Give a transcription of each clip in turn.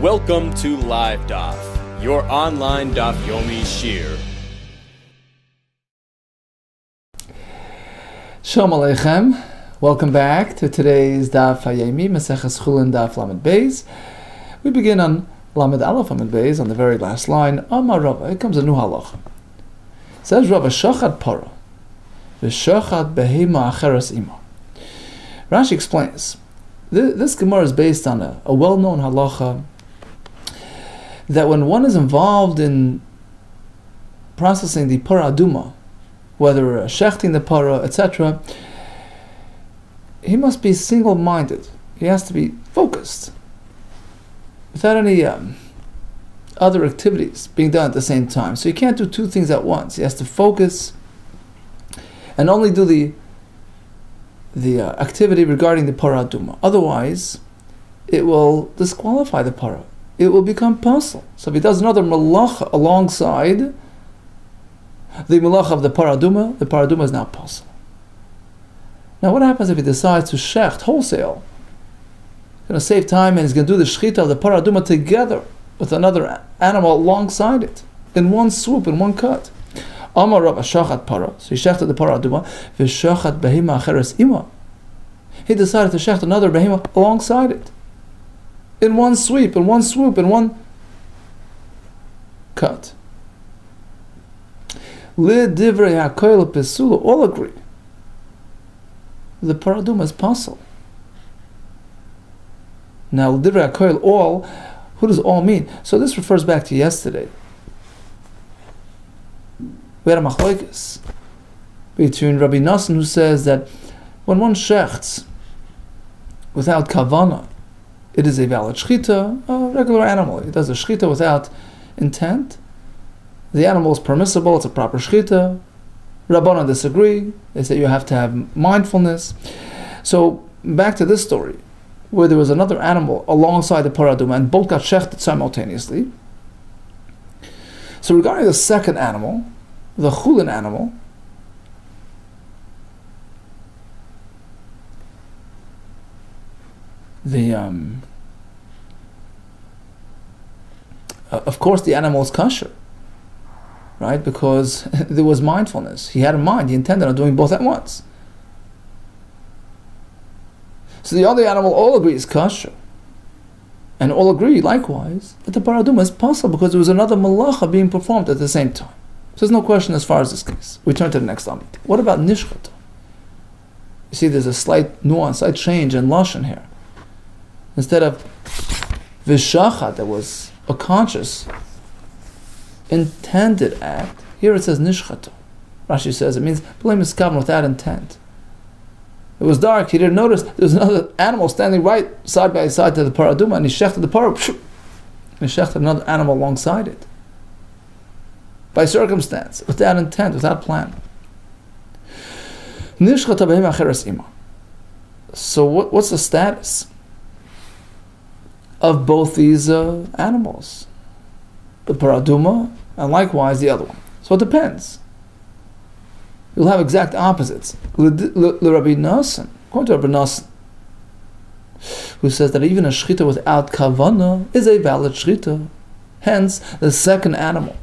Welcome to LiveDaf, your online Daf Yomi Shir. Shalom Aleichem. Welcome back to today's Daf Yomi, Maseches CHULLIN Daf Lamed Beis. We begin on Lamed Aleph Lamed Beis on the very last line. Amar Rava, here comes a new halacha. Says Rava, Shachat Para, V'Shachat Behema Acheres Ima. Rashi explains, this Gemara is based on a well-known halacha that when one is involved in processing the para aduma, whether shechting the para, etc., he must be single-minded. He has to be focused, without any other activities being done at the same time. So he can't do two things at once. He has to focus and only do the activity regarding the para aduma. Otherwise, it will disqualify the para. It will become pasul. So if he does another malacha alongside the malacha of the para aduma is now pasul. Now what happens if he decides to shecht wholesale? He's going to save time and he's going to do the shechita of the para aduma together with another animal alongside it, in one swoop, in one cut. Amar Rava shachat para. So he shechted the para aduma. V'shachat behema acheres ima. He decided to shecht another behema alongside it, in one sweep, in one swoop, in one cut. Le divrei hakoil pesula, all agree the para aduma is pasul. Now, le divrei hakoil, all, who does all mean? So this refers back to yesterday. We had a machlokes between Rabbi Nassan, who says that when one shechts without kavana, it is a valid shechita, a regular animal. He does a shechita without intent. The animal is permissible, it's a proper shechita. Rabbanan disagree. They say you have to have mindfulness. So back to this story, where there was another animal alongside the para aduma and both got shechted simultaneously. So regarding the second animal, the CHULLIN animal, of course the animal is kosher, right? Because there was mindfulness. He had a mind. He intended on doing both at once. So the other animal all agree is kosher, and all agree likewise that the para aduma is possible because there was another malacha being performed at the same time. So there's no question as far as this case. We turn to the next line. What about nishchata? You see, there's a slight nuance, slight change in lashon here. Instead of v'shachat, that was a conscious, intended act, here it says nishchata. Rashi says it means blame is kavan without intent. It was dark, he didn't notice there was another animal standing right side by side to the para aduma, and he shechted the para, and he shechted another animal alongside it. By circumstance, without intent, without plan. Nishchata behema acheres ima. So what's the status of both these animals, the para aduma and likewise the other one? So it depends. You'll have exact opposites. Rabbi Nassan, according to Rabbi Nassan, who says that even a shechita without kavana is a valid shechita. Hence, the second animal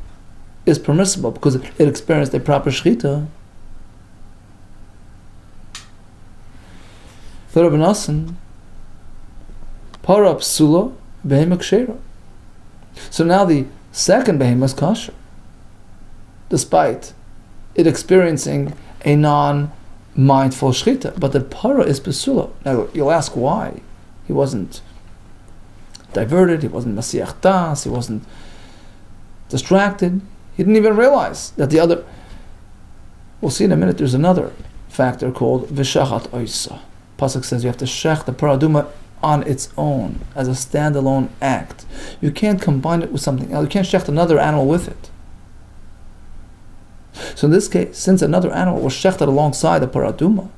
is permissible because it experienced a proper shechita. For Rabbi Nassan, para psula behema kshera. So now the second behema is kosher, despite it experiencing a non-mindful shechita. But the para is psula. Now you'll ask why. He wasn't diverted, he wasn't masiach das, he wasn't distracted. He didn't even realize that the other... We'll see in a minute, there's another factor called v'shachat oisa. Pasuk says you have to shech the para aduma on its own, as a standalone act. You can't combine it with something else. You can't shecht another animal with it. So in this case, since another animal was shechted alongside the para aduma,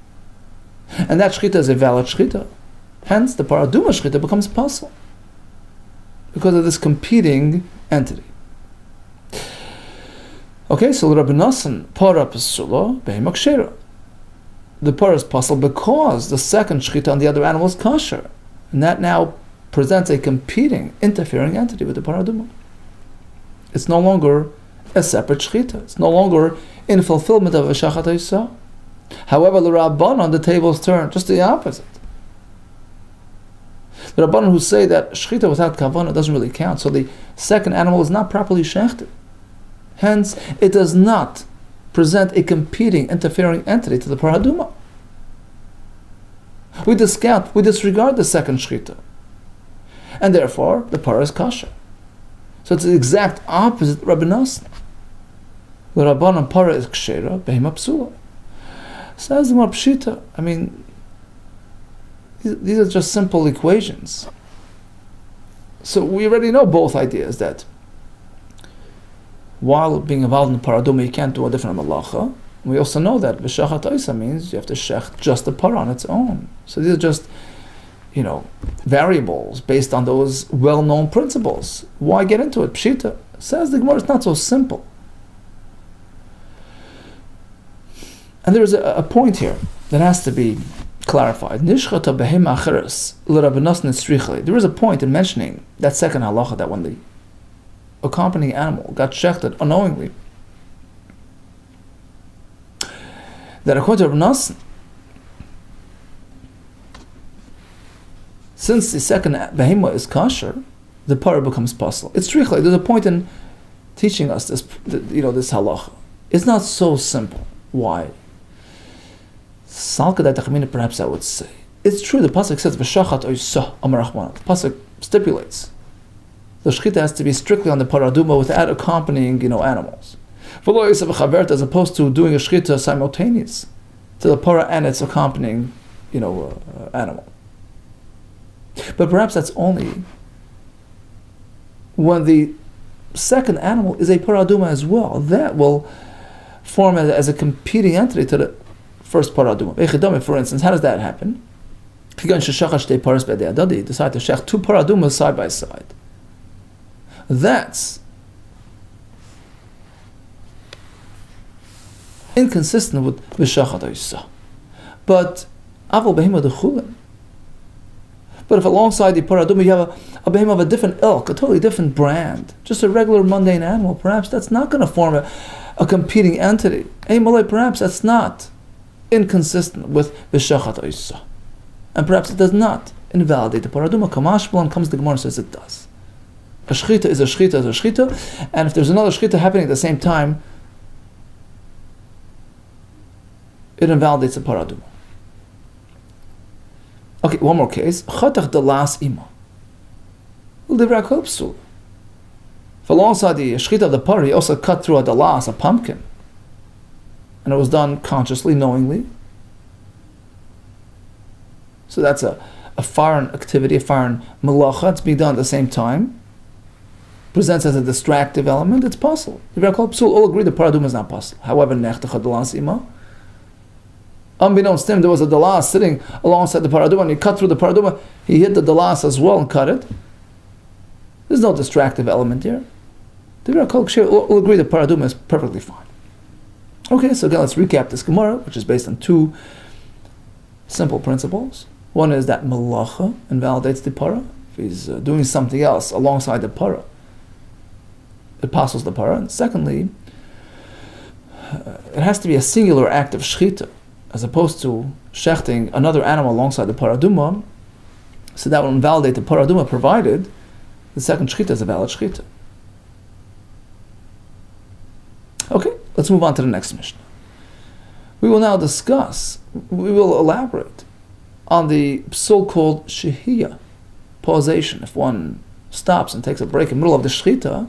and that shechita is a valid shechita, hence the para aduma shechita becomes pasul because of this competing entity. Okay, so Rabbi Nassan, para pesula behema kshera. The para is pasul because the second shechita on the other animal is kosher, and that now presents a competing, interfering entity with the paraduma. It's no longer a separate shechita. It's no longer in fulfillment of a shachat ha'isa. However, the Rabbanon, the tables turn, just the opposite. The Rabbanon who say that shechita without kavanah doesn't really count, so the second animal is not properly shechted. Hence, it does not present a competing, interfering entity to the paraduma. We disregard the second shechita, and therefore the parah is kosher. So it's the exact opposite Rabbi Nosson. The Rabbanon parah is kshera, behema psula. Says the Gemara pshita. I mean, these are just simple equations. So we already know both ideas, that while being involved in the paraduma, you can't do a different malacha. We also know that v'shachat oisa means you have to shech just the parah on its own. So these are just, variables based on those well-known principles. Why get into it? Pshita. Says the Gemara, it's not so simple. And there is a point here that has to be clarified. There is a point in mentioning that second halacha, that when the accompanying animal got shechted unknowingly, that according to Rabbi Nosson, since the second behema is kosher, the parah becomes pasul. It's strichli. There's a point in teaching us this, this halacha. It's not so simple. Why? Perhaps I would say. It's true, the pasuk says, v'shachat oisah amar Rachman. The pasuk stipulates the shechita has to be strictly on the paraduma without accompanying, animals. As opposed to doing a shechita simultaneous to the parah and its accompanying, animal. But perhaps that's only when the second animal is a paraduma as well. That will form as a competing entity to the first paraduma. For instance, how does that happen? You decide to shech two paradumas side by side. That's inconsistent with v'shachat ha'isa. But aval behema de CHULLIN. But if alongside the paraduma you have a behema of a different ilk, a totally different brand, just a regular mundane animal, perhaps that's not going to form a competing entity. Perhaps that's not inconsistent with v'shachat ha'isa. And perhaps it does not invalidate the paraduma. Kamashmalan comes the Gemara and says it does. A shechita is a shechita, and if there's another shechita happening at the same time, it invalidates the paraduma. Okay, one more case. Chatach dalas ima. If alongside the shechita of the parah, he also cut through a dalas, a pumpkin, and it was done consciously, knowingly. So that's a foreign activity, a foreign malacha. It's being done at the same time. Presents as a distractive element. It's possible. The all agree the paraduma is not possible. However, nechtach dalas ima. Unbeknownst to him, there was a dalas sitting alongside the paraduma, and he cut through the paraduma. He hit the dalas as well and cut it. There's no distractive element here. The all agree the paraduma is perfectly fine. Okay, so again, let's recap this Gemara, which is based on two simple principles. One is that malacha invalidates the parah. If he's doing something else alongside the parah, it passes the parah. And secondly, it has to be a singular act of shechita, as opposed to shechting another animal alongside the paraduma. So that will invalidate the paraduma, provided the second shechita is a valid shechita. Okay, let's move on to the next Mishnah. We will now elaborate on the so-called shehiyah, pausation. If one stops and takes a break in the middle of the shechita,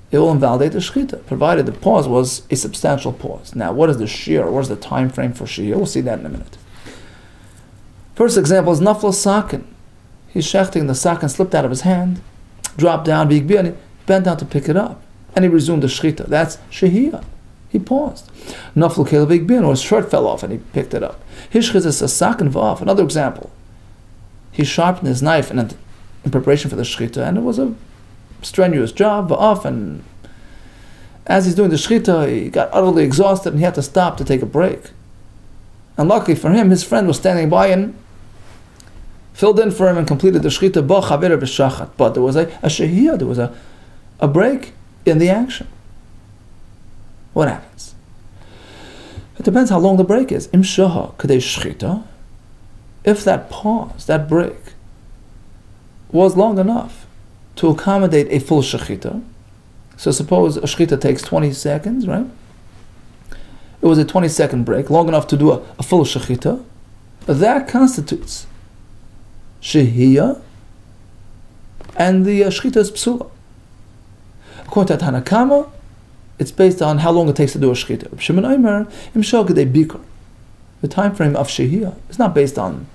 it will invalidate the shechita, provided the pause was a substantial pause. Now, what is the shear? What is the time frame for shehiyah? We'll see that in a minute. First example is nafla sakin. He's shechting, the sakin slipped out of his hand, dropped down, and he bent down to pick it up, and he resumed the shechita. That's shehiyah. He paused. Nafla kelev bin, or his shirt fell off and he picked it up. Hishchiz is a sakin v'af. Another example. He sharpened his knife in preparation for the shechita, and it was a strenuous job, v'af, and as he's doing the shechita, he got utterly exhausted and he had to stop to take a break. And luckily for him, his friend was standing by and filled in for him and completed the shechita, but there was a shehiyah, there was a break in the action. What happens? It depends how long the break is. Im shaha kadei shechita, if that pause, that break, was long enough to accommodate a full shechita. So suppose a shechita takes 20 seconds, right? It was a 20-second break, long enough to do a full shechita. That constitutes shehiyah, and the shechita is psula. According to Tanna Kama, it's based on how long it takes to do a shechita. The time frame of shehiyah is not based on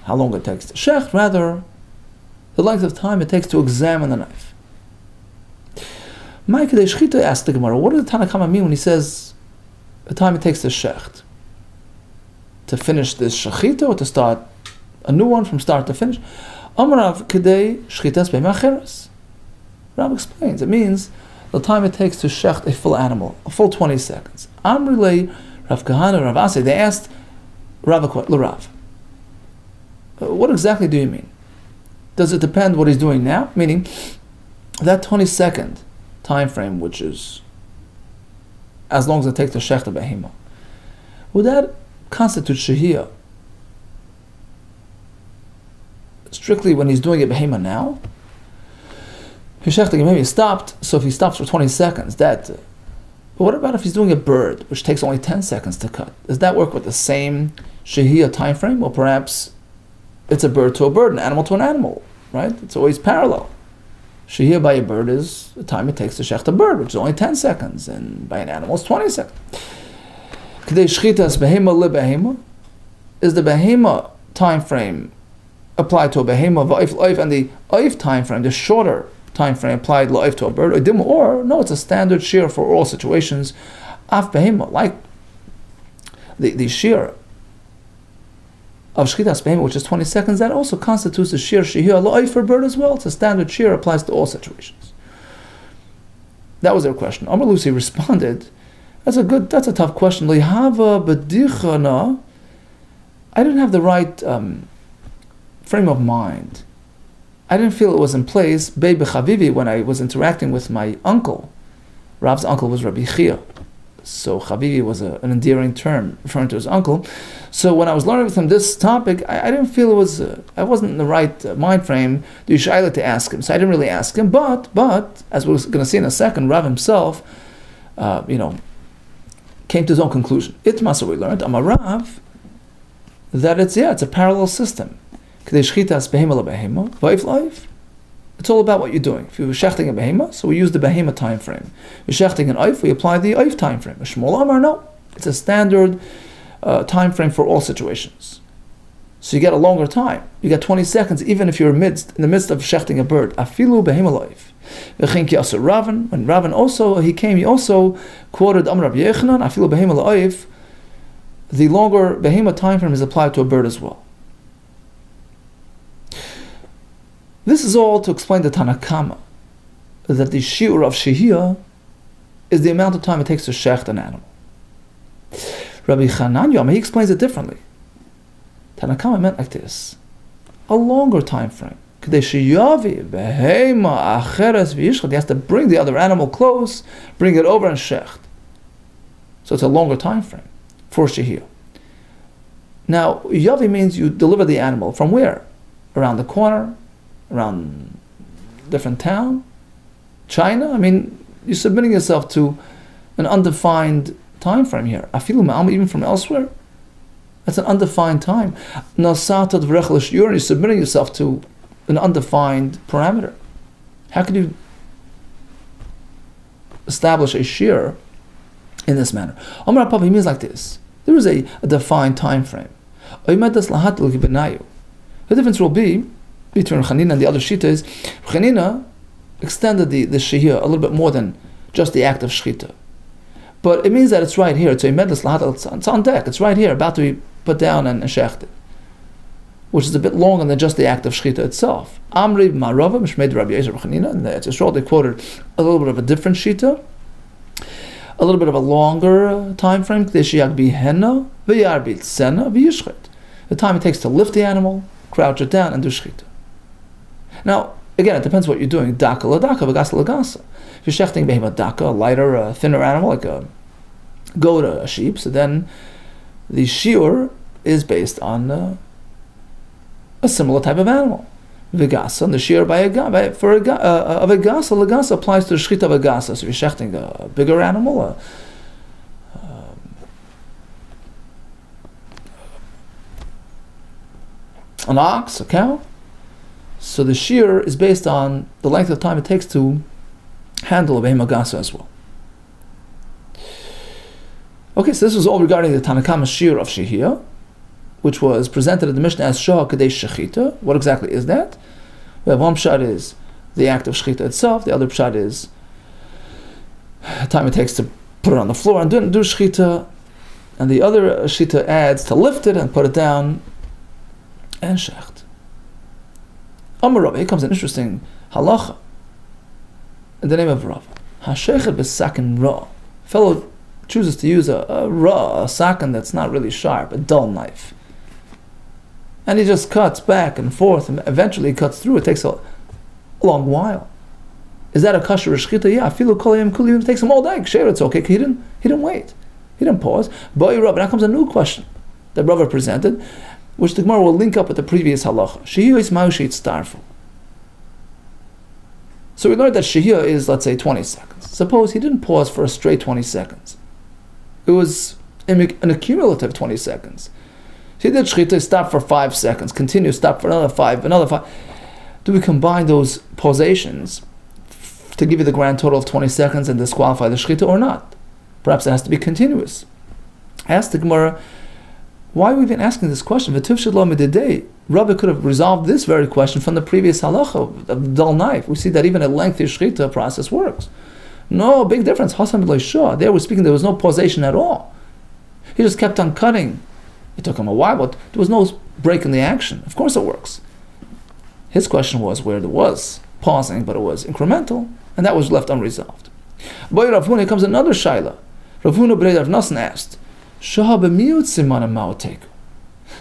how long it takes to shecht, rather the length of time it takes to examine the knife. Ma'ikadei shechita asked the Gemara, what does the Tanna Kama mean when he says the time it takes to shecht? To finish this shechita or to start a new one from start to finish? Amarav kadei shechitas be'macheres. Rav explains, it means the time it takes to shecht a full animal, a full 20 seconds. Amrilei Rav Kahana, Rav Asay, they asked Rav, what exactly do you mean? Does it depend what he's doing now? Meaning, that 20-second time frame, which is as long as it takes to shecht a behema, would that constitute shehiyah strictly when he's doing a behema now? He's shechting, maybe he stopped, so if he stops for 20 seconds, that. But what about if he's doing a bird, which takes only 10 seconds to cut? Does that work with the same shehiyah time frame? Or perhaps it's a bird to a bird, an animal to an animal, right? It's always parallel. Shehiyah by a bird is the time it takes to shecht a bird, which is only 10 seconds, and by an animal it's 20 seconds. Kedei shchitas behema li behema, is the behema time frame applied to a behema v'oif l'oif, and the oif time frame, the shorter time frame applied l'oif to a bird, or no, it's a standard shear for all situations. Af behema, like the shear of shchitas behema, which is 20 seconds, that also constitutes a shear shehiyah l'oif for bird as well. It's a standard shear, applies to all situations. That was their question. Amar Lucy responded, that's a tough question. Lihava b'dichana, I didn't have the right frame of mind. I didn't feel it was in place. Bei b'chavivi, when I was interacting with my uncle. Rav's uncle was Rabbi Chia. So chavivi was an endearing term referring to his uncle. So when I was learning with him this topic, I didn't feel it was, I wasn't in the right mind frame to Yishayla to ask him. So I didn't really ask him. But as we're going to see in a second, Rav himself, came to his own conclusion. Itmasa, we learned, Amar Rav, that it's a parallel system. It's all about what you're doing. If you're shechting a behema, so we use the behema time frame. If you're shechting an oif, we apply the oif time frame. A shmol amar, no. It's a standard time frame for all situations. So you get a longer time. You get 20 seconds, even if you're in the midst of shechting a bird. Afilu behema loif. When Ravan also, he also quoted Amar Rabbi Yechanan, Afilu behema loif. The longer behema time frame is applied to a bird as well. This is all to explain the Tanna Kama, that the shiur of shehiyah is the amount of time it takes to shecht an animal. Rabbi Chanan, he explains it differently. Tanna Kama meant like this: a longer time frame. He has to bring the other animal close, bring it over and shecht. So it's a longer time frame for shehiyah. Now, yavi means you deliver the animal from where? Around the corner, around different town, China. I mean, you're submitting yourself to an undefined time frame here. Afilu ma'am, even from elsewhere, that's an undefined time. Nasata d'vrech l'shiur, you're submitting yourself to an undefined parameter. How could you establish a shear in this manner? Omar Papa, he means like this: there is a defined time frame. The difference will be between Chanina and the other Shita is Chanina extended the shehiyah a little bit more than just the act of shechita. But it means that it's right here. It's on deck. It's right here, about to be put down and shechted, which is a bit longer than just the act of shechita itself. Amri Marava Mishmed Rabbi Yezer Chanina, and it's a short. They quoted a little bit of a different Shita, a little bit of a longer time frame. The time it takes to lift the animal, crouch it down, and do shechita. Now, again, it depends what you're doing. Daka l'daka, v'gasa l'gasa. If you're shechting behemoth daka, a lighter, a thinner animal, like a goat or a sheep, so then the shiur is based on a similar type of animal. V'gasa, and the shiur of a gasa, l'gasa applies to the shechita of a gasa. So if you're shechting a bigger animal, an ox, a cow, so the shiur is based on the length of time it takes to handle a behemoth gasa as well. Okay, so this was all regarding the Tanakama shiur of shehiyah, which was presented in the Mishnah as Shah Kadesh Shechita. What exactly is that? We have one pshat is the act of shechita itself, the other pshat is the time it takes to put it on the floor and do shechita, and the other shechita adds to lift it and put it down and shecht. Amar Rav, here comes an interesting halacha in the name of Rav. Hashechet b'sakin ra. Fellow chooses to use a sakin that's not really sharp, a dull knife. And he just cuts back and forth, and eventually he cuts through. It takes a long while. Is that a kosher shechita? Yeah, afilu kol hayom kuli. It takes him all day. Sure, it's okay. He didn't wait. He didn't pause. But now comes a new question that Rava presented, which the Gemara will link up with the previous halacha. Shehiyah is ma'ushit starfu. So we learned that shehiyah is, let's say, 20 seconds. Suppose he didn't pause for a straight 20 seconds. It was an accumulative 20 seconds. So he did shechita, stop for 5 seconds, continue, stop for another 5. Do we combine those pausations to give you the grand total of 20 seconds and disqualify the shechita or not? Perhaps it has to be continuous. Ask the Gemara, why are we even asking this question? Rabbi could have resolved this very question from the previous halacha of the dull knife. We see that even a lengthy shechita process works. No, big difference. There we're speaking, there was no pausation at all. He just kept on cutting. It took him a while, but there was no break in the action. Of course it works. His question was where there was pausing, but it was incremental, and that was left unresolved. Boy, Rav Huna, here comes another shaila. Rav Huna b'nei Rav Nosson asked, Shah b'miut simanim ma'oteku.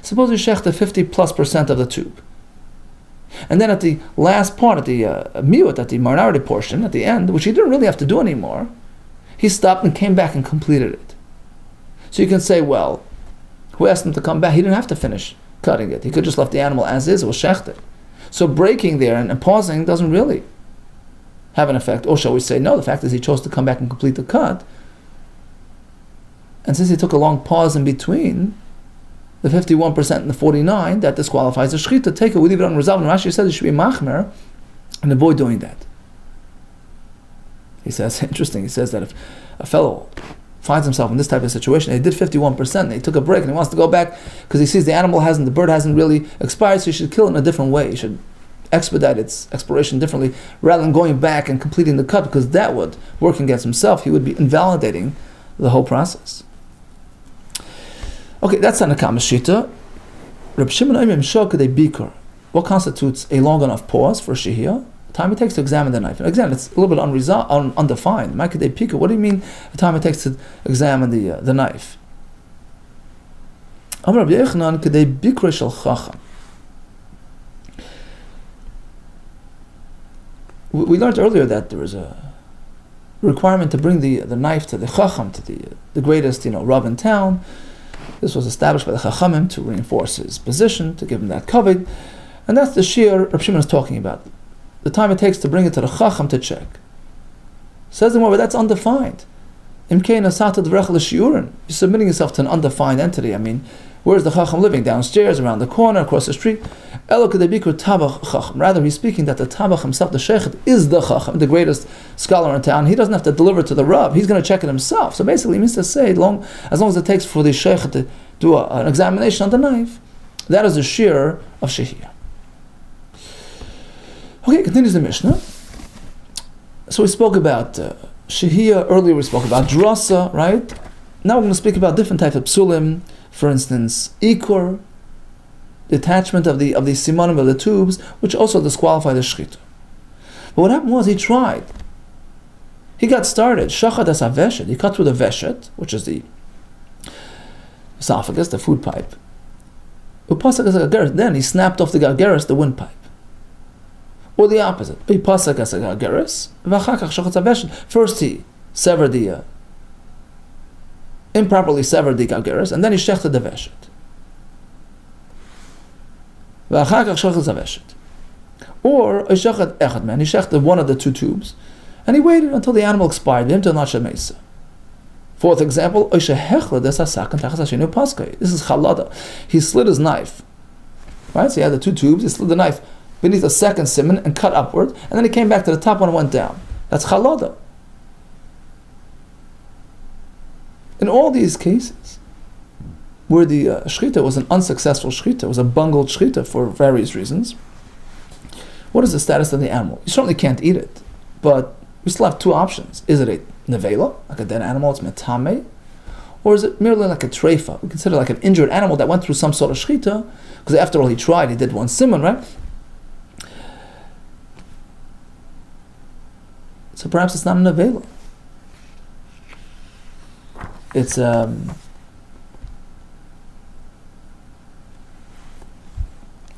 Suppose you shecht 50+% of the tube. And then at the last part, at the miut, at the minority portion, at the end, which he didn't really have to do anymore, he stopped and came back and completed it. So you can say, well, who asked him to come back? He didn't have to finish cutting it. He could just left the animal as is, it was shechted. So breaking there and pausing doesn't really have an effect. Or shall we say, no, the fact is he chose to come back and complete the cut. And since he took a long pause in between, the 51% and the 49%, that disqualifies the shechita. Take it, we leave it unresolved. And Rashi says you should be machmer and avoid doing that. He says, interesting, he says that if a fellow finds himself in this type of situation, he did 51%, and he took a break and he wants to go back because he sees the bird hasn't really expired, so you should kill it in a different way. You should expedite its expiration differently rather than going back and completing the cut, because that would work against himself. He would be invalidating the whole process. Okay, that's an Akam Shita. Reb Shimon Oimim Shokadei Bikor. What constitutes a long enough pause for shehiyah? The time it takes to examine the knife. And again, it's a little bit undefined. Makadei Pika. What do you mean the time it takes to examine the knife? Amar Rabbi Yochanan Kadei Bikor Shel Chacham. We learned earlier that there was a requirement to bring the knife to the Chacham, to the greatest Rav in town. This was established by the Chachamim to reinforce his position, to give him that kavod, and that's the shiur Reb Shimon is talking about. The time it takes to bring it to the Chacham to check. Says the Gemara, that's undefined. You're submitting yourself to an undefined entity. I mean, where's the Chacham living? Downstairs, around the corner, across the street? Rather, he's speaking that the Tabach himself, the Sheikh, is the Chacham, the greatest scholar in town. He doesn't have to deliver it to the Rav. He's going to check it himself. So basically, he means to say, as long as it takes for the Sheikh to do an examination on the knife, that is the shiur of shehiyah. Okay, continues the Mishnah. So we spoke about shehiyah earlier. We spoke about drasa, right? Now we're going to speak about different types of psulim. For instance, ikur, the attachment of the simanim of the tubes, which also disqualify the shechita. But what happened was he tried. He got started. Shachat as haveshet. He cut through the veshet, which is the esophagus, the food pipe. Upasak as a gargaris. Then he snapped off the gargaris, the windpipe. Or the opposite. Upasak as a gargaris. First he severed the improperly severed the gargaris, and then he shechted the veshet. Or he shechted one of the two tubes, and he waited until the animal expired. Fourth example, this is chalada. He slid his knife. Right? So he had the two tubes, he slid the knife beneath the second simon and cut upward, and then he came back to the top one and went down. That's chalada. In all these cases, where the shchita was an unsuccessful shchita, was a bungled shchita for various reasons, what is the status of the animal? You certainly can't eat it, but we still have two options. Is it a nevela, like a dead animal, it's metame, or is it merely like a treifa? We consider like an injured animal that went through some sort of shchita, because after all he tried, he did one simon, right? So perhaps it's not a nevela. It's a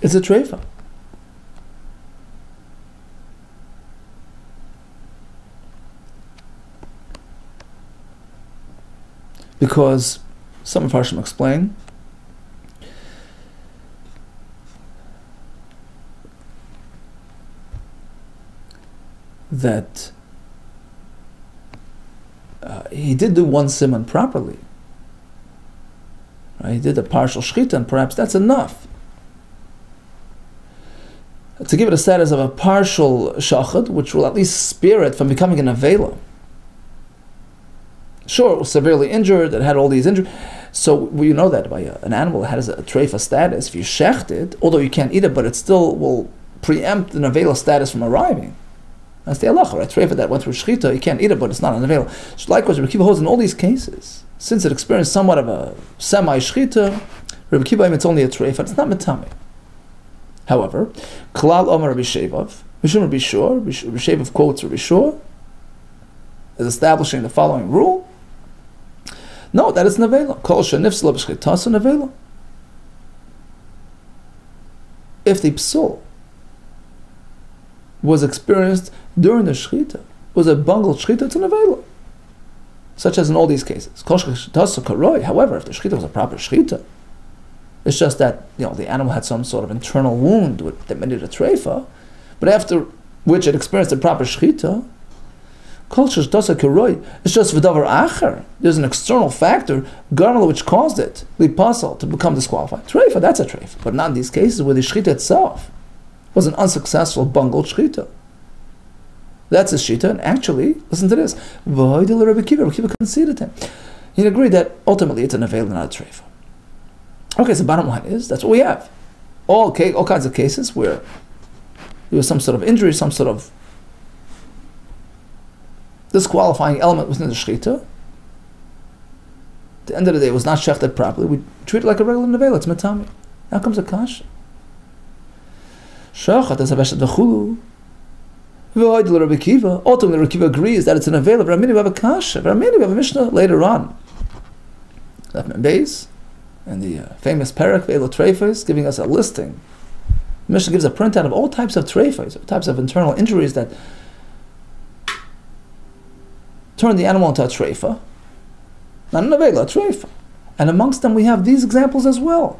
treifa. Because some of Harshim explain that he did do one simon properly. Right? He did a partial shchita, and perhaps that's enough to give it a status of a partial shachad, which will at least spare it from becoming an avela. Sure, it was severely injured, it had all these injuries. So you know that by an animal that has a treifa status, if you shecht it, although you can't eat it, but it still will preempt an avela status from arriving. That's the halacha, right? Treifa that went through shchita, you can't eat it, but it's not an avela. So likewise, Rabbi Kiva holds in all these cases, since it experienced somewhat of a semi-shchita, Rabbi Kiva, it's only a treifa, it's not metame. However, Klal Omer Rabbi Shevav, Mishum Rabbi Shor, Rabbi Shevav quotes Rabbi Shor, is establishing the following rule. No, that is nevela. Kol shenifsla b'shchitasa nevela. If the psul was experienced during the shchita, was a bungled shchita, it's a nevela. Such as in all these cases. Kol shchitasa karoi. However, if the shchita was a proper shchita, it's just that the animal had some sort of internal wound that made it a treifa, but after which it experienced a proper shchita, it's just v'davar acher. There's an external factor, garnal, which caused it, lipasal, to become disqualified. Treifa, that's a treifa. But not in these cases where the shchita itself was an unsuccessful bungled shchita. That's a shchita, and actually, listen to this. Rabbi Kiva conceded him. He agreed that ultimately it's an avail, not a treifa. Okay, so bottom line is, that's what we have. All kinds of cases where there was some sort of injury, some sort of disqualifying element within the shchita. At the end of the day, it was not shechted properly. We treat it like a regular nevela. It's metami. Now comes a kasha. Shachat is a veshet v'chulu. V'hoydel Rabbi Kiva. Ultimately, Rabbi Kiva agrees that it's an nevela. V'ramini we have a kasha. V'ramini we have a mishnah later on. Lefman Beis, and the famous parak ve'elo treifos, giving us a listing. The mishnah gives a printout of all types of treifos, types of internal injuries that turn the animal into a treifa, not a nevela, a treifa. And amongst them we have these examples as well.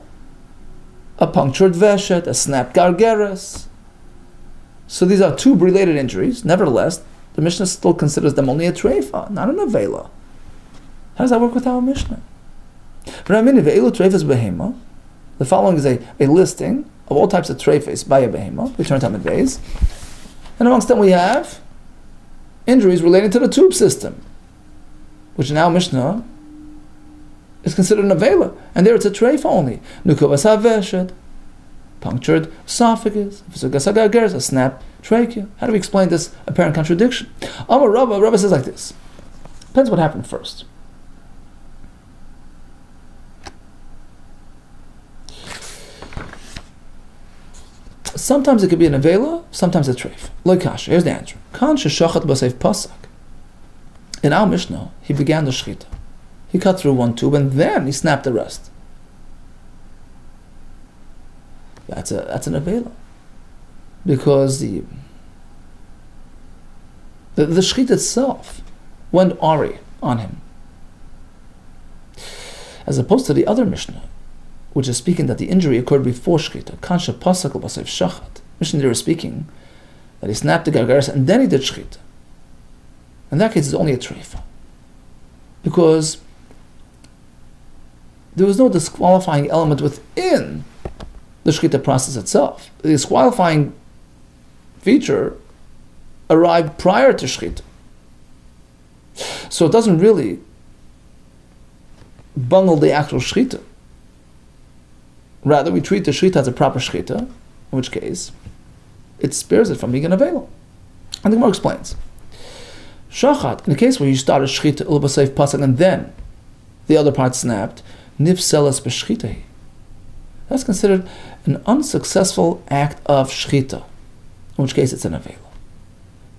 A punctured veshet, a snapped gargaris. So these are two related injuries. Nevertheless, the Mishnah still considers them only a treifa, not a nevela. How does that work with our Mishnah? The following is a listing of all types of treifas by a behema. We turn to Talmud Bavli. And amongst them we have injuries relating to the tube system, which now Mishnah is considered an avela, and there it's a treifa only. Nukavas haveshet, punctured esophagus, a snapped trachea. How do we explain this apparent contradiction? Amar Rava says like this. Depends what happened first. Sometimes it could be an avela, sometimes a treif. Loikash. Here's the answer. Kan sheshachat b'seif pasak. In our Mishnah, he began the shchita. He cut through one tube and then he snapped the rest. that's an avela. Because the shechit itself went ari on him. As opposed to the other Mishnah, which is speaking that the injury occurred before shechita. Kansha pasakal b'seif shachat. Mishnah there is speaking that he snapped the gargaris and then he did shechita. In that case, it's only a treifa. Because there was no disqualifying element within the shechita process itself. The disqualifying feature arrived prior to shechita. So it doesn't really bungle the actual shechita. Rather, we treat the shechita as a proper shechita, in which case it spares it from being an avela. And the Gemara explains. Shachat, in the case where you started shechita ul b'seif pasuk and then the other part snapped, nifselas b'shechita. That's considered an unsuccessful act of shechita, in which case it's an avela.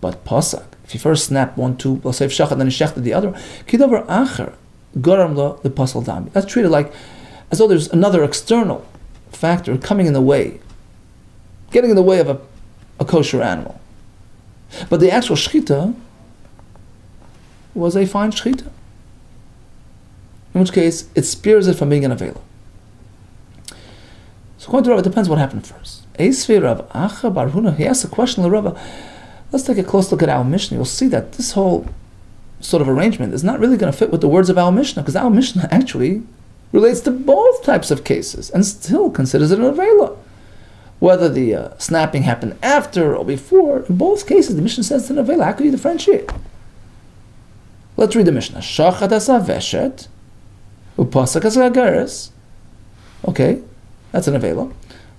But pasuk, if you first snap 1, 2, b'seif shachat, then you shechted the other, kidavar acher garam lo the pasal dami. That's treated like as though there's another external factor coming in the way, getting in the way of a kosher animal. But the actual shechita was a fine shechita, in which case it spares it from being an avela. So according to Rava, it depends what happened first. Eisvei Rav Acha Bar Huna, he asked a question to Rava. Let's take a close look at our Mishnah. You'll see that this whole sort of arrangement is not really going to fit with the words of our Mishnah, because our Mishnah actually relates to both types of cases and still considers it an avela. Whether the snapping happened after or before, in both cases the Mishnah says it's an avela. How could you differentiate? Let's read the Mishnah. Shachat asa veshet, upasak asa garis. Okay, that's an avela.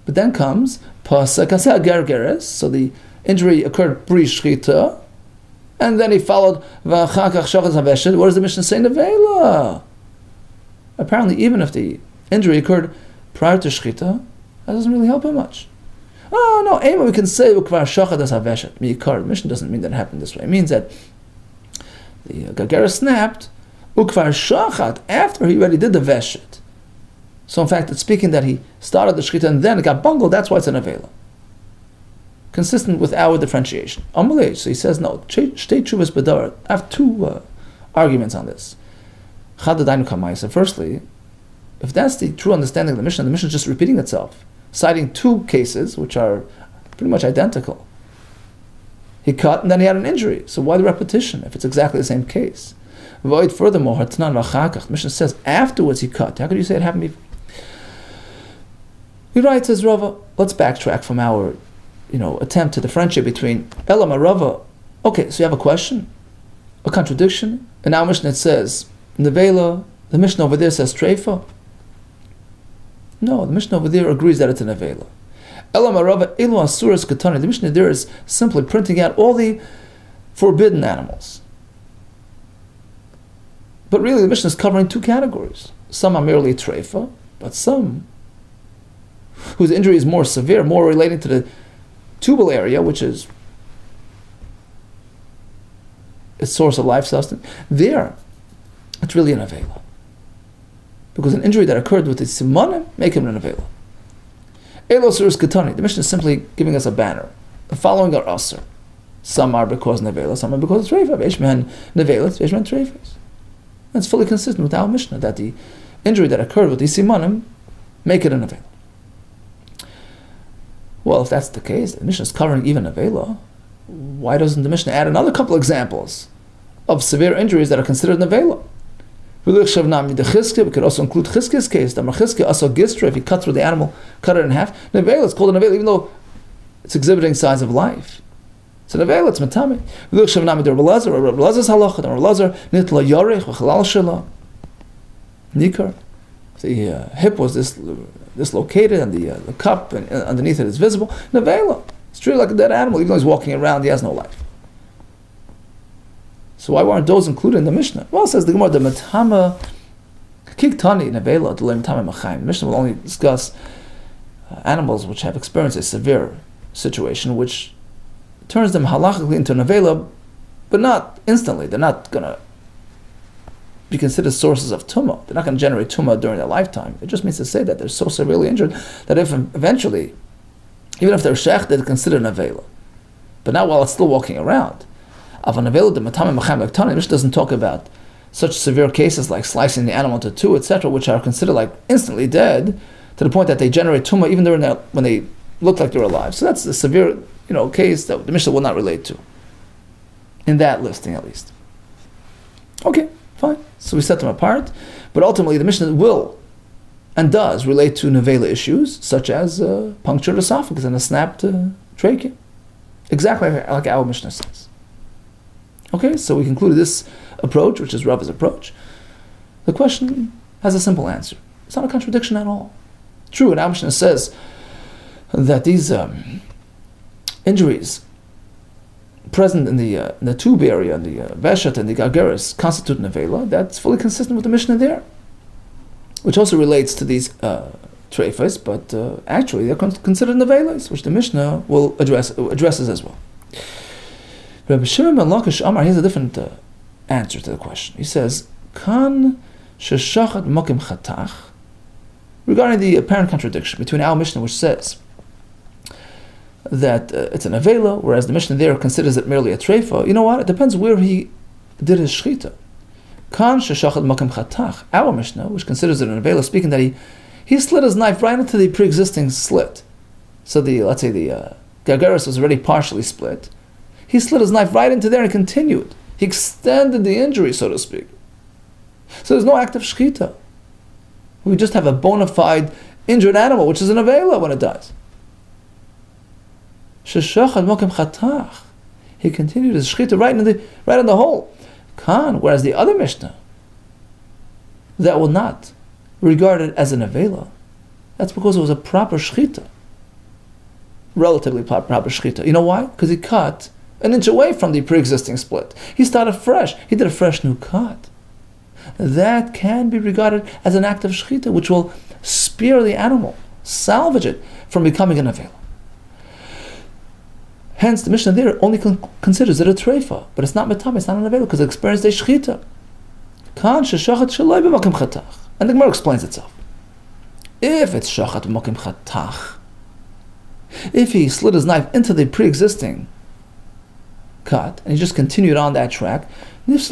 But then comes pasak asa gargaris. So the injury occurred pre-shchita, and then he followed v'achakach shachat asa veshet. What does the Mishnah say in avela? Apparently, even if the injury occurred prior to shchita, that doesn't really help him much. Oh no, Ema, we can say ukvar shachat asa veshet miikar. The Mishnah doesn't mean that it happened this way. It means that the Gagara snapped, ukvar shachat, after he already did the veshet. So in fact, it's speaking that he started the shechita and then it got bungled, that's why it's an avela. Consistent with our differentiation. Amalei, so he says, no, shtei tshuvas b'dar. I have two arguments on this. Chadadainu kamaisa. Firstly, if that's the true understanding of the Mishnah is just repeating itself, citing two cases which are pretty much identical. He cut and then he had an injury. So why the repetition if it's exactly the same case? Void furthermore, the Mishnah says afterwards he cut. How could you say it happened before? He writes as Rava. Let's backtrack from our attempt to differentiate between Elam and Rava. Okay, so you have a question, a contradiction, and our Mishnah it says nevela. The Mishnah over there says treifa. No, the Mishnah over there agrees that it's an avela. Elam Rava elu asuras katani. The Mishnah there is simply printing out all the forbidden animals. But really, the Mishnah is covering two categories. Some are merely treifa, but some whose injury is more severe, more relating to the tubal area, which is its source of life sustenance. There, it's really an avela. Because an injury that occurred with the simanim make him an avela. Elosurus katani. The Mishnah is simply giving us a banner. The following are aser. Some are because nevela, some are because it's treifa. Veishman nevelas, veishman treifas. It's fully consistent with our Mishnah that the injury that occurred with the simanim make it an avela. Well, if that's the case, the Mishnah is covering even avela. Why doesn't the Mishnah add another couple examples of severe injuries that are considered an avela? We could also include Chizkiya's case. The Chizkiya also gistra, if he cut through the animal, cut it in half. Nevela, it's called an avela, even though it's exhibiting signs of life. It's an avela, it's matame. We look Shavnami der Belazar, or Belazar's halacha, the Belazar nitla yorech v'chalal shela nikar. The hip was dislocated, and the cup and underneath it is visible. Nevela, it's treated like a dead animal, even though he's walking around, he has no life. So why weren't those included in the Mishnah? Well, says the Gemara, the Matama Kiktani Nevela to Matama Machaim. The Mishnah will only discuss animals which have experienced a severe situation, which turns them halachically into Nevela, but not instantly. They're not going to be considered sources of tumah. They're not going to generate tumah during their lifetime. It just means to say that they're so severely injured that if eventually Even if they're shech, they're considered an avela. But not while it's still walking around. Of an avela, the matame machem lektani, which doesn't talk about such severe cases like slicing the animal into two, etc., which are considered like instantly dead, to the point that they generate tumah even when they look like they're alive. So that's the severe, case that the Mishnah will not relate to. In that listing, at least. Okay, fine. So we set them apart, but ultimately the Mishnah will and does relate to nevela issues, such as punctured esophagus and a snapped trachea. Exactly like our Mishnah says. Okay, so we concluded this approach, which is Rava's approach. The question has a simple answer. It's not a contradiction at all. True, and our Mishnah says that these injuries present in the tube area, the veshet and the gargeris, constitute nevela. That's fully consistent with the Mishnah there, which also relates to these treifas, but actually they're considered nevelas, which the Mishnah will addresses as well. Rabbi Shimon ben Lakish Amar, he has a different answer to the question. He says, Kan sheshachat mokim chatach, regarding the apparent contradiction between our Mishnah, which says that it's an avela, whereas the Mishnah there considers it merely a treifa. You know what? It depends where he did his shchita. Kan sheshachat mokim chatach, our Mishnah, which considers it an avela, speaking that he slit his knife right into the pre-existing slit. So let's say the gargeris was already partially split. He slid his knife right into there and continued. He extended the injury, so to speak. So there's no act of shchita. We just have a bona fide injured animal, which is an avela when it dies. Sheshachad mokim chatach. He continued his shchita right in the hole. Kan, whereas the other Mishnah, that will not regard it as an avela. That's because it was a proper shchita. Relatively proper shchita. You know why? Because he cut an inch away from the pre-existing split. He started fresh. He did a fresh new cut. That can be regarded as an act of shechita, which will spare the animal, salvage it from becoming an avela. Hence, the Mishnah there only considers it a treifa, but it's not metam, it's not an avela, because it experienced a shechita. Kan sheshachat shaloi b'makim chatach. And the Gemara explains itself. If it's shachat b'makim chatach, if he slid his knife into the pre-existing cut, and he just continued on that track, it's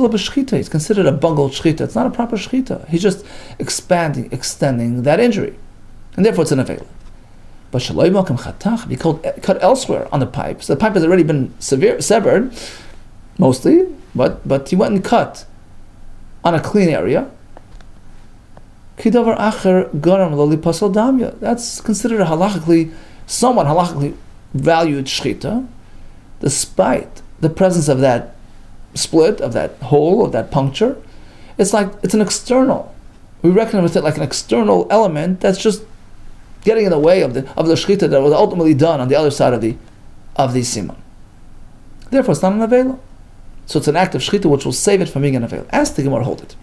considered a bungled shchita. It's not a proper shchita. He's just extending that injury. And therefore it's an avela. But shaloi malkim chatach, be cut elsewhere on the pipe. So the pipe has already been severed, mostly, but he went and cut on a clean area. Kidavar acher garam loli pasal damya. That's considered a somewhat halachically valued shchita, despite the presence of that split, of that hole, of that puncture. It's an external. We reckon with it like an external element that's just getting in the way of the shchita that was ultimately done on the other side of the siman. Therefore, it's not an avela. So it's an act of shchita which will save it from being an avela. As the Gemara hold it.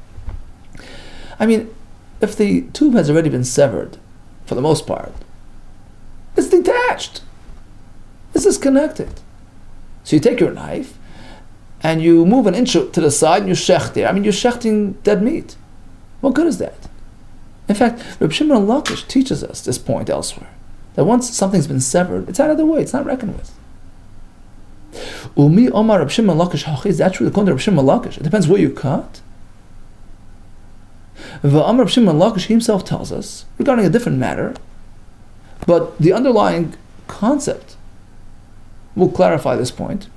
I mean, if the tube has already been severed, for the most part, it's detached. It's disconnected. So you take your knife and you move an inch to the side and you shech there. I mean, you're shechting dead meat. What good is that? In fact, Reb Shimon Lakish teaches us this point elsewhere, that once something's been severed, it's out of the way, it's not reckoned with. Umi Omar Reb Shimon Lakish Hachi, is that true? According to Reb Shimon Lakish, it depends where you cut. V'Amar Reb Shimon Lakish himself tells us, regarding a different matter, but the underlying concept will clarify this point.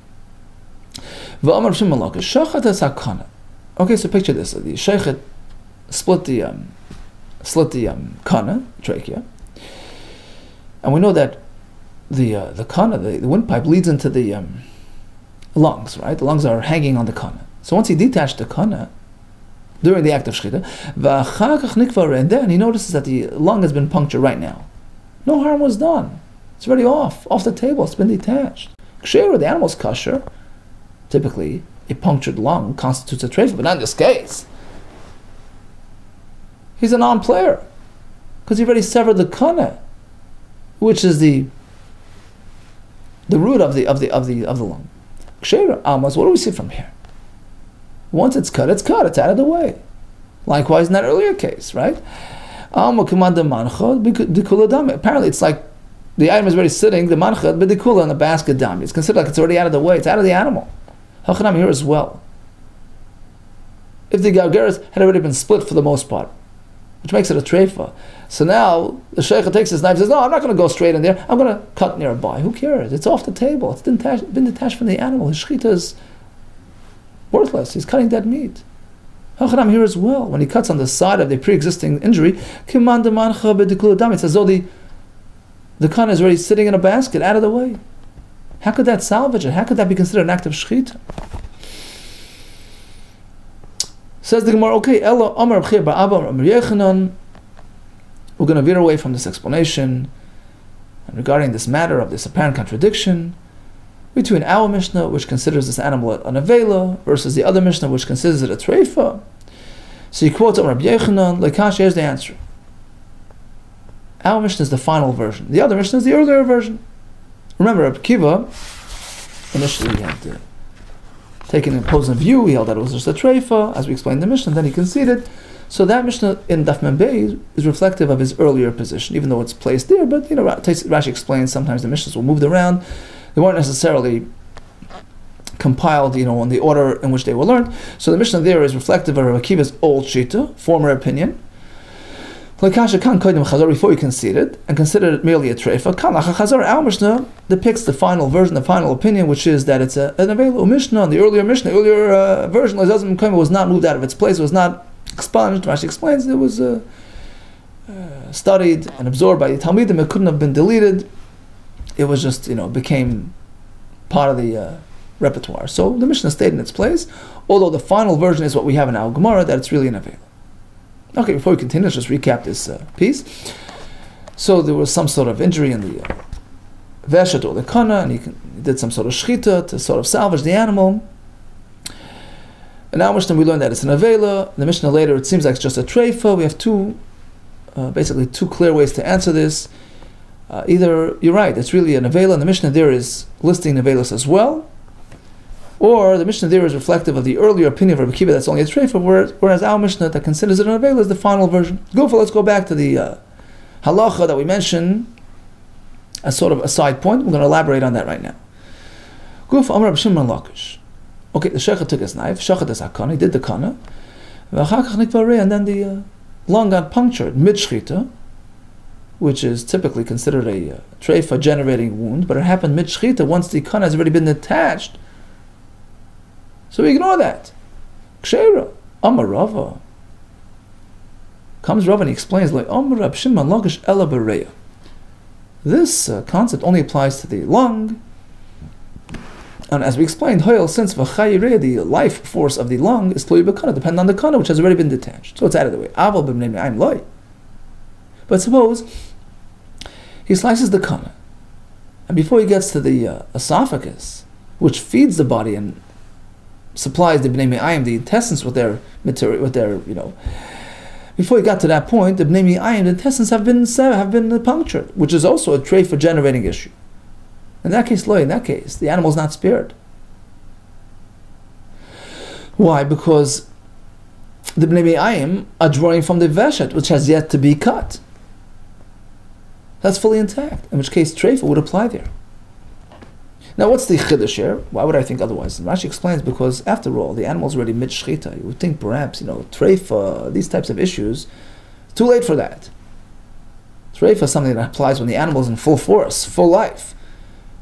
V'Amar Reb Shimon Lakish, Shachat es hakana. Okay, so picture this: the sheikhet split the kana, trachea, and we know that the kana, the windpipe, leads into the lungs, right? The lungs are hanging on the kana. So once he detached the kana during the act of shchita, and then he notices that the lung has been punctured right now. No harm was done. It's already off the table. It's been detached. Ksheira, the animal's kosher. Typically, a punctured lung constitutes a treifa, but not in this case. He's a non-player because he already severed the kana, which is the root of the lung. Ksheira, almas. What do we see from here? Once it's cut. It's out of the way. Likewise, in that earlier case, right? Apparently, it's like the item is already sitting, the mancha, b'dikula, in the basket dami. It's considered like it's already out of the way, it's out of the animal. Hachanam here as well. If the gargeres had already been split for the most part, which makes it a treifa. So now the sheikh takes his knife and says, no, I'm not going to go straight in there, I'm going to cut nearby. Who cares? It's off the table. It's been detached from the animal. His shechita is worthless. He's cutting dead meat. Hachanam here as well. When he cuts on the side of the pre-existing injury, it's as though the kana is already sitting in a basket, out of the way. How could that salvage it? How could that be considered an act of shechita? Says the Gemara, okay, Ella Amar B'chir Ba'aba Amar Yechanan. We're going to veer away from this explanation and regarding this matter of this apparent contradiction between our Mishnah, which considers this animal an avela, versus the other Mishnah, which considers it a treifa. So he quotes Amar Yechanan, Leikash, here's the answer. Our Mishnah is the final version. The other Mishnah is the earlier version. Remember, Reb Kiva, initially he had taken an opposing view, he held that it was just a treifa, as we explained in the Mishnah, then he conceded. So that Mishnah in Daf Mem Beis is reflective of his earlier position, even though it's placed there. But Rashi explains sometimes the Mishnahs were moved around; they weren't necessarily compiled, in the order in which they were learned. So the Mishnah there is reflective of Reb Kiva's old shita, former opinion. Before he conceded and considered it merely a treifa, our Mishnah depicts the final version, the final opinion, which is that it's an avelu Mishnah. The earlier Mishnah, version, was not moved out of its place, was not expunged. Rashi explains it was studied and absorbed by the Talmudim. It couldn't have been deleted. It was just, became part of the repertoire. So the Mishnah stayed in its place, although the final version is what we have in our Gemara, that it's really an avelu. Okay, before we continue, let's just recap this piece. So there was some sort of injury in the veshet or the kana, and he did some sort of shechita to sort of salvage the animal. And now Mishnah we learned that it's an avela. The Mishnah later, it seems like it's just a treifa. We have basically two clear ways to answer this. Either you're right, it's really an avela, and the Mishnah there is listing avelas as well. Or the Mishnah there is reflective of the earlier opinion of Rabbi Kiva that's only a treifa, whereas our Mishnah that considers it an avela is the final version. Let's go back to the halacha that we mentioned as sort of a side point. We're going to elaborate on that right now. Amar Reb Shimon Lakish. Okay, the shechet took his knife, shachet his hakana, he did the kana, and then the lung got punctured mid-shchita, which is typically considered a treifa generating wound, but it happened mid-shchita once the kana has already been detached. So we ignore that. Ksheira, Amar Rava. Comes Rava and he explains, like Amar Rab Shimon Lakish Ela Bereya. This concept only applies to the lung. And as we explained, since the life force of the lung is dependent on the kana, which has already been detached. So it's out of the way. But suppose he slices the kana, and before he gets to the esophagus, which feeds the body and supplies the bnei me'ayim, the intestines, with their material, before he got to that point, the bnei me'ayim, the intestines have been punctured, which is also a treifa generating issue. In that case, the animal is not spared. Why? Because the bnei me'ayim are drawing from the veshet, which has yet to be cut. That's fully intact, in which case treifa would apply there. Now, what's the chiddush here? Why would I think otherwise? And Rashi explains, because after all, the animal's already mid-shchita. You would think perhaps, treifa, these types of issues, too late for that. Treifa is something that applies when the animal's in full force, full life.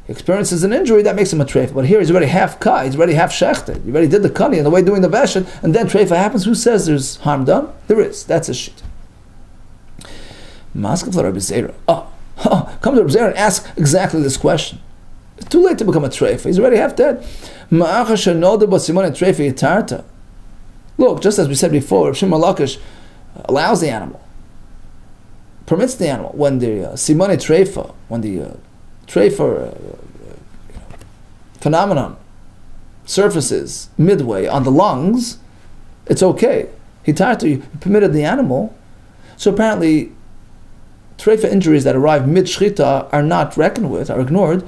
He experiences an injury, that makes him a treifa. But here he's already half cut, he's already half shechted. He already did the kani and the way doing the veshet, and then treifa happens. Who says there's harm done? There is. That's a shit. Maskav Rabbi Zera. Come to Rabbi Zera and ask exactly this question. It's too late to become a treifa. He's already half dead. Look, just as we said before, Reb Shimon Lakish allows the animal, permits the animal, when the simone treifa, when the treifa phenomenon surfaces midway on the lungs, it's okay. He permitted the animal. So apparently, treifa injuries that arrive mid-shchita are not reckoned with, are ignored.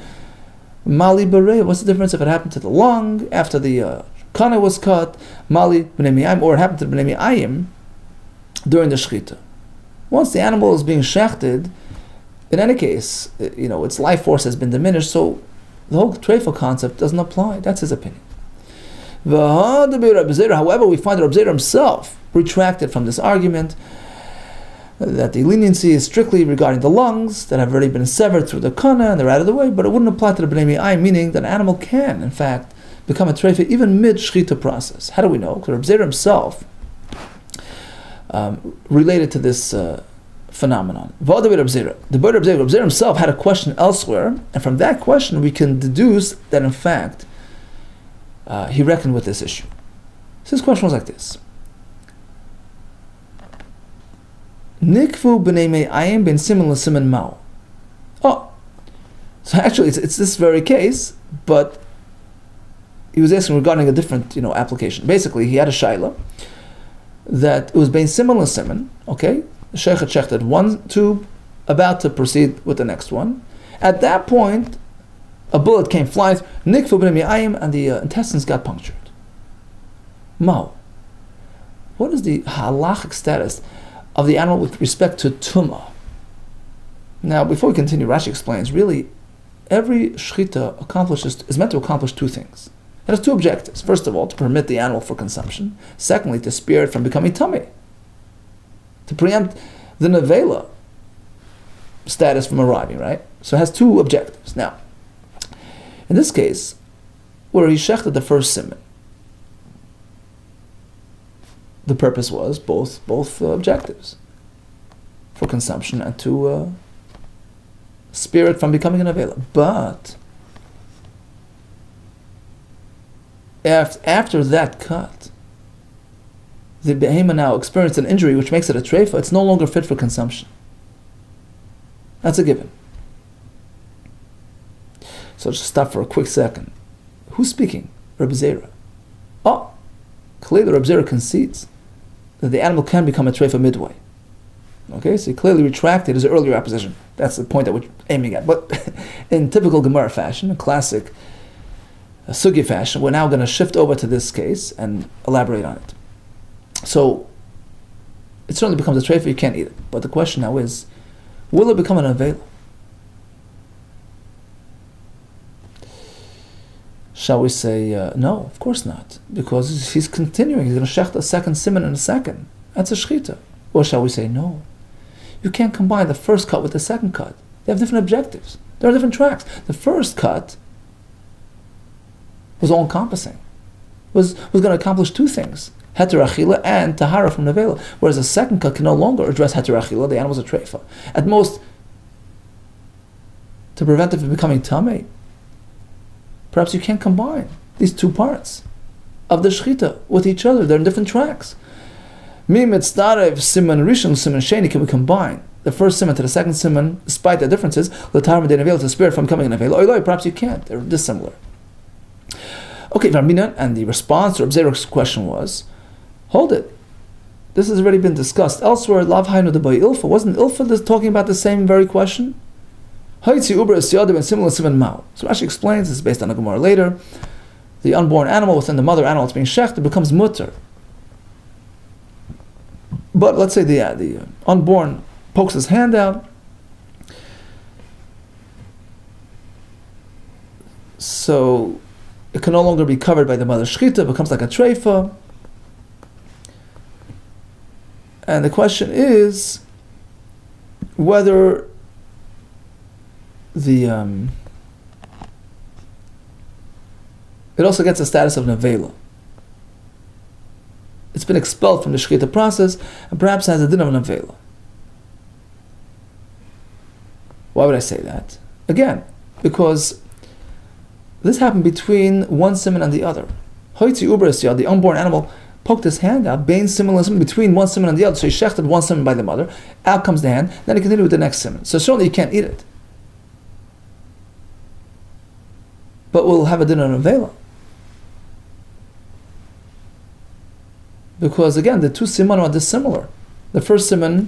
Mali Berei, what's the difference if it happened to the lung after the kana was cut, Mali B'nei Me'ayim, or it happened to the B'nei Me'ayim during the shechita? Once the animal is being shechted, in any case, its life force has been diminished, so the whole treifa concept doesn't apply. That's his opinion. However, we find that Reb Zera himself retracted from this argument, that the leniency is strictly regarding the lungs that have already been severed through the kana and they're out of the way, but it wouldn't apply to the bnei mi'ayim, meaning that an animal can, in fact, become a treifa even mid-shchita process. How do we know? Because Reb Zera himself related to this phenomenon. The Reb Zera himself had a question elsewhere, and from that question we can deduce that, in fact, he reckoned with this issue. So his question was like this. Nikfu b'nei me'ayim ben siman l'siman mao. Oh, so actually it's this very case, but he was asking regarding a different, application. Basically, he had a shaila that it was ben siman l'siman. Okay, the sheikh had shechted one tube, about to proceed with the next one. At that point, a bullet came flying, nikfu b'nei me'ayim, and the intestines got punctured. Mao. What is the halachic status of the animal with respect to tumah? Now, before we continue, Rashi explains, really, every shchita is meant to accomplish two things. It has two objectives. First of all, to permit the animal for consumption. Secondly, to spare it from becoming tummy. To preempt the nevela status from arriving, right? So it has two objectives. Now, in this case, where he shechted the first siman, the purpose was both objectives, for consumption and to spare it from becoming an avela. But after that cut, the behemoth now experienced an injury which makes it a treifa. It's no longer fit for consumption. That's a given. So just stop for a quick second. Who's speaking? Reb Zera. Oh, clearly Reb Zera concedes that the animal can become a treifa midway. Okay, so he clearly retracted his earlier opposition. That's the point that we're aiming at. But in typical Gemara fashion, a classic sugi fashion, we're now going to shift over to this case and elaborate on it. So it certainly becomes a treifa, you can't eat it. But the question now is, will it become an avela? Shall we say, no, of course not, because he's continuing, he's going to shecht a second siman in a second. That's a shchita. Or shall we say, no, you can't combine the first cut with the second cut. They have different objectives. There are different tracks. The first cut was all-encompassing, was going to accomplish two things, heter achila and tahara from nevela, whereas the second cut can no longer address heter achila, the animal's a treifa. At most, to prevent it from becoming tamei, perhaps you can't combine these two parts of the shechita with each other. They're in different tracks. Mi mitzdarev siman rishon siman sheni, can we combine the first siman to the second siman, despite the differences, l'tar de nevela, to spare it from becoming an nevela? Perhaps you can't. They're dissimilar. Okay, and the response to Reb Zera's question was, hold it. This has already been discussed elsewhere. Lav haynu debay ilfa. Wasn't ilfa talking about the same very question? So Rashi explains, this is based on a Gemara later, the unborn animal within the mother animal that's being shechted becomes mutter. But let's say the unborn pokes his hand out, so it can no longer be covered by the mother's shechita, it becomes like a treifa. And the question is whether it also gets the status of nevela. It's been expelled from the shechita process and perhaps has a din of nevela. Why would I say that? Again, because this happened between one siman and the other. The unborn animal poked his hand out, bein siman between one siman and the other. So he shechted one siman by the mother, out comes the hand, then he continued with the next siman. So certainly you can't eat it. But we'll have a din of nevela. Because again, the two siman are dissimilar. The first siman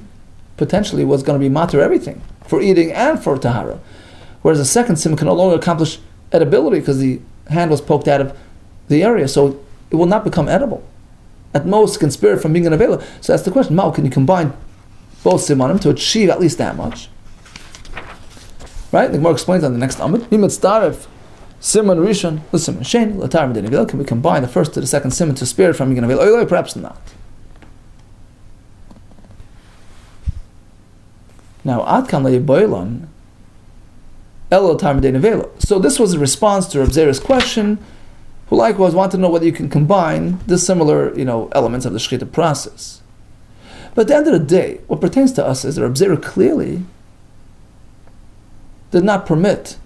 potentially was going to be matter everything, for eating and for tahara. Whereas the second siman can no longer accomplish edibility because the hand was poked out of the area, so it will not become edible. At most, it can spare it from being an avela. So that's the question. Mao, can you combine both simanim to achieve at least that much? Right? The Gemara explains on the next Amud. Siman Rishon, Siman Shein, Latar Medin Avila. Can we combine the first to the second Siman to spare it from Medin Avila? Perhaps not. Now, Atkan Le'Yiboilan, El Latar Medin Avila. So this was a response to Reb Zera's question, who likewise wanted to know whether you can combine the similar, elements of the Shechita process. But at the end of the day, what pertains to us is that Reb Zera clearly did not permit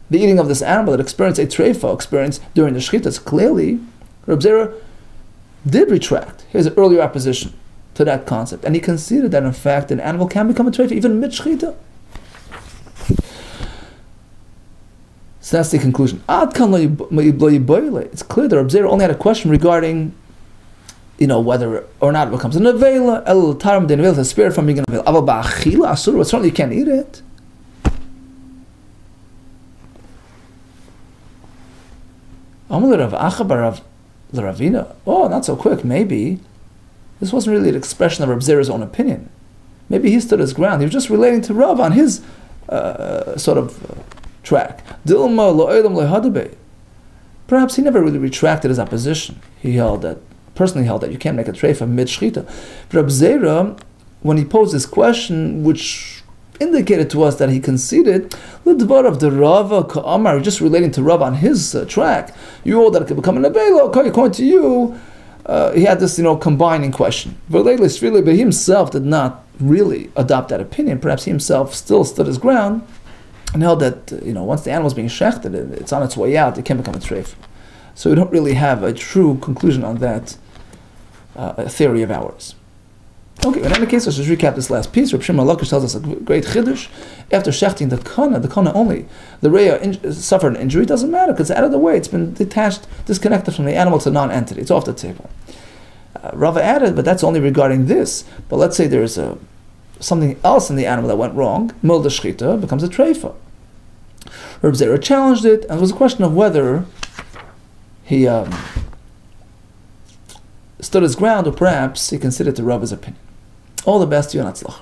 the eating of this animal that experienced a treifa experience during the Shechita. Clearly, Reb Zera did retract his earlier opposition to that concept, and he conceded that in fact an animal can become a treifa even mid-Shechita. So that's the conclusion. It's clear that Reb Zera only had a question regarding, whether or not it becomes a nevela. El taram de nevela, the spirit from being a nevela. Aval ba'achila asur, but certainly you can't eat it. Amar Rav Acha bar Rav Ravina. Oh, not so quick. Maybe this wasn't really an expression of Reb Zera's own opinion. Maybe he stood his ground. He was just relating to Rav on his track. Perhaps he never really retracted his opposition. He personally held that you can't make a treifa mid-shchita. But Reb Zera, when he posed this question, which indicated to us that he conceded, l'dvar of the Rava ka'amar, just relating to Rav on his track, you hold that it could become an avela. According to you, he had this, combining question. But he himself did not really adopt that opinion. Perhaps he himself still stood his ground and held that, once the animal is being shechted, it's on its way out, it can become a treif. So we don't really have a true conclusion on that theory of ours. Okay, in any case, let's just recap this last piece. Reb Shimon Lakish tells us a great chiddush. After shechting the kana only, the reya suffered an injury. It doesn't matter because it's out of the way. It's been detached, disconnected from the animal to non-entity. It's off the table. Rava added, but that's only regarding this. But let's say there's something else in the animal that went wrong. Milda shchita becomes a treifa. Reb Zera challenged it, and it was a question of whether he stood his ground, or perhaps he considered to Rava's opinion. All the best to you, and Hatzlach.